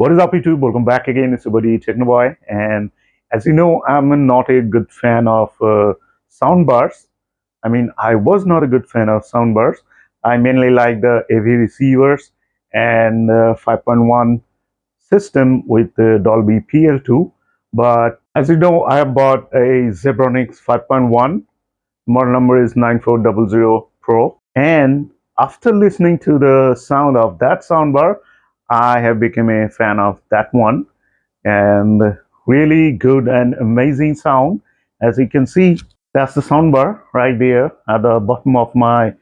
What is up, YouTube? Welcome back again. It's your buddy Technoboy, and as you know, I'm not a good fan of sound bars. I mean, I was not a good fan of sound bars. I mainly like the AV receivers and 5.1 system with the Dolby PL2. But as you know, I have bought a ZEBRONICS 5.1. Model number is 9400 Pro, and after listening to the sound of that soundbar, I have become a fan of that one, and really good and amazing sound. As you can see, that's the soundbar right there at the bottom of my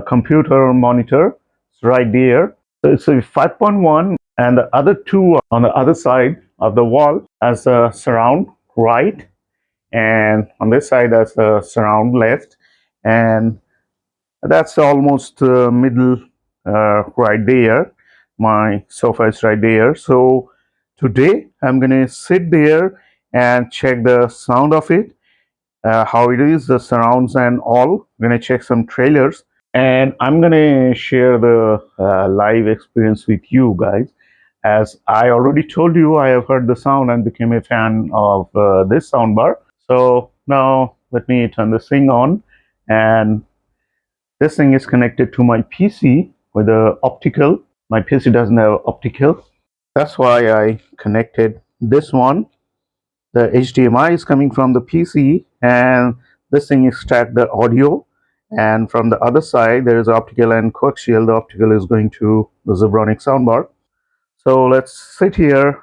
computer monitor. It's right there. So it's a 5.1, and the other two on the other side of the wall as a surround right, and on this side as a surround left, and that's almost middle right there. My sofa is right there. So today I'm gonna sit there and check the sound of it, how it is, the surrounds and all. I'm gonna check some trailers, and I'm gonna share the live experience with you guys. As I already told you, I have heard the sound and became a fan of this soundbar. So now let me turn this thing on, and this thing is connected to my PC with a optical. My PC doesn't have optical. That's why I connected this one. The HDMI is coming from the PC, and this thing extracts the audio. And from the other side, there is optical and coaxial. The optical is going to the ZEBRONICS soundbar. So let's sit here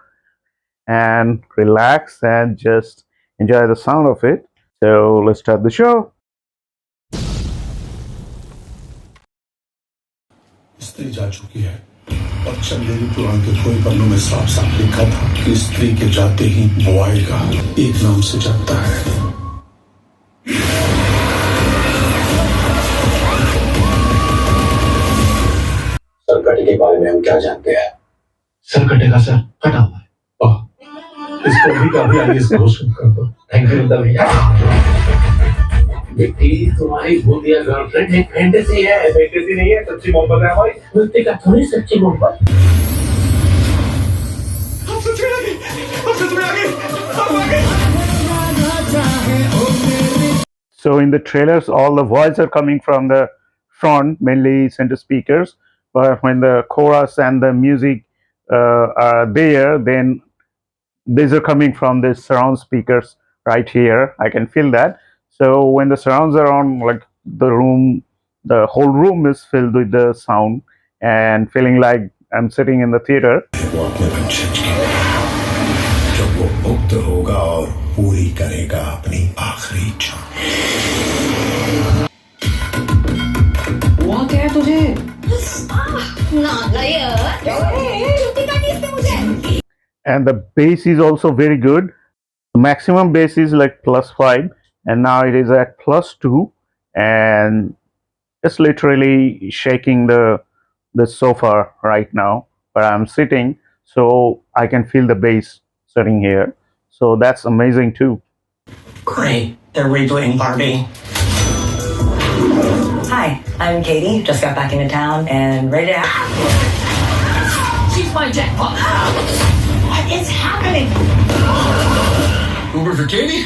and relax and just enjoy the sound of it. So let's start the show. स्त्री जा चुकी है और चंदेरी पुराण के खोए पन्नों में साफ साफ लिखा था कि स्त्री के जाते ही वो आएगा, एक नाम से जगता है। सरकटे के बारे में हम क्या जानते हैं? सरकटे का सर कटा हुआ है। इसको भी कभी आगे घोषित कर दो। थैंक यू भैया। बेटी, तुम्हारी भूतिया गर्लफ्रेंड एक फैंटेसी है, फैंटेसी नहीं है, सच्ची मोहब्बत है हमारी। भूति का थोड़ी सच्ची मोहब्बत। हम सच में आगे, हम सच में आगे, हम आगे। So in the trailers, all the voices are coming from the front, mainly center speakers. But when the chorus and the music are there, then these are coming from the surround speakers right here. I can feel that. So when the surrounds are on, like the room, the whole room is filled with the sound and feeling like I'm sitting in the theater. वो अपने बच्चे की जब वो मुक्त होगा और पूरी करेगा अपनी आखिरी इच्छा। हुआ क्या है तुझे? And the bass is also very good. The maximum bass is like +5, and now it is at +2, and it's literally shaking the sofa right now. But I'm sitting, so I can feel the bass sitting here. So that's amazing too. Great, they're rebooting Barbie. Hi, I'm Katie. Just got back into town and ready to. She's my jackpot. What is happening? Uber for Katie?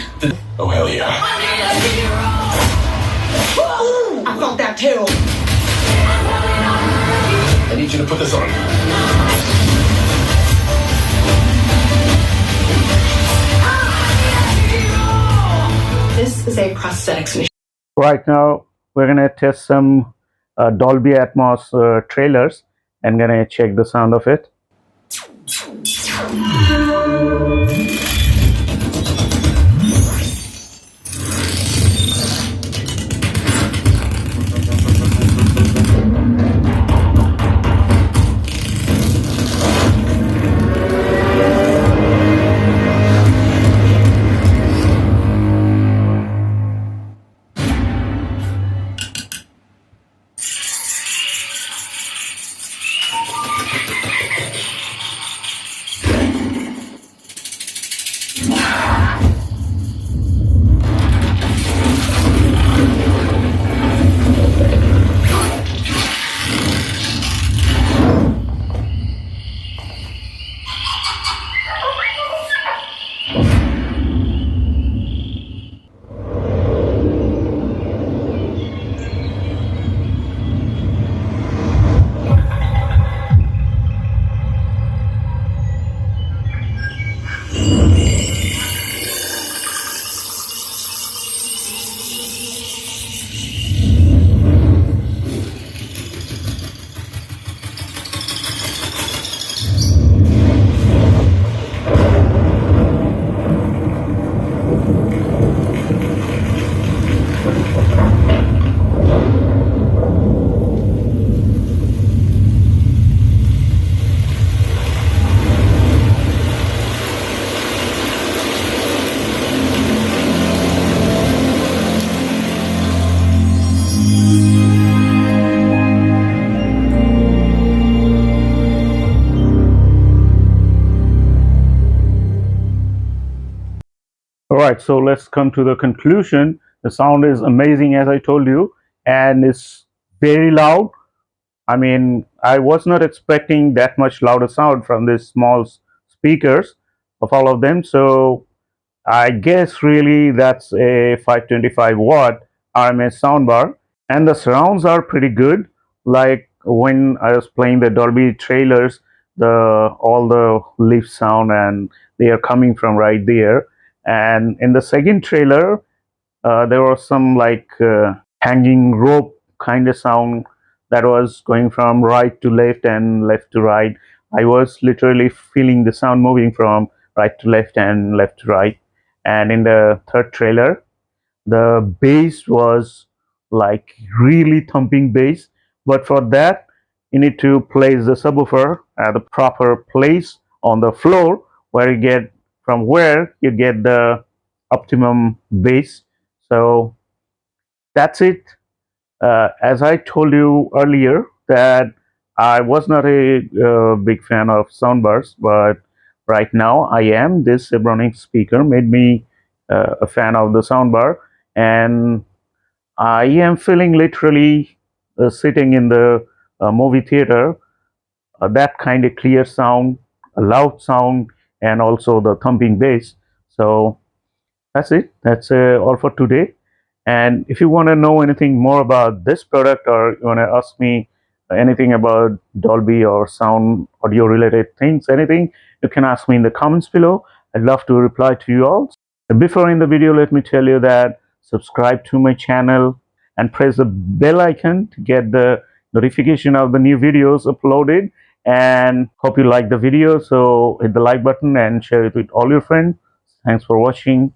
Oh hell yeah! I felt that too. I need you to put this on. This is a prosthetics machine. Right now, we're gonna test some Dolby Atmos trailers and gonna check the sound of it. All right, so let's come to the conclusion. The sound is amazing, as I told you, and it's very loud. I mean, I was not expecting that much louder sound from these small speakers of all of them. So I guess really that's a 525 watt RMS soundbar, and the surrounds are pretty good. Like when I was playing the Dolby trailers, the all the leaf sound and they are coming from right there. And in the second trailer, there was some like hanging rope kind of sound that was going from right to left and left to right. I was literally feeling the sound moving from right to left and left to right. And in the third trailer, the bass was like really thumping bass. But for that, you need to place the subwoofer at the proper place on the floor where you get from where you get the optimum bass. So that's it. As I told you earlier, that I was not a big fan of soundbars, but right now I am. This ZEBRONICS speaker made me a fan of the soundbar, and I am feeling literally sitting in the movie theater. That kind of clear sound, a loud sound, and also the thumping bass. So that's it. That's all for today. And if you want to know anything more about this product, or you want to ask me anything about Dolby or sound audio related things, anything, you can ask me in the comments below. I'd love to reply to you all. Before in the video, let me tell you that subscribe to my channel and press the bell icon to get the notification of the new videos uploaded. And hope you like the video. So hit the like button and share it with all your friends. Thanks for watching.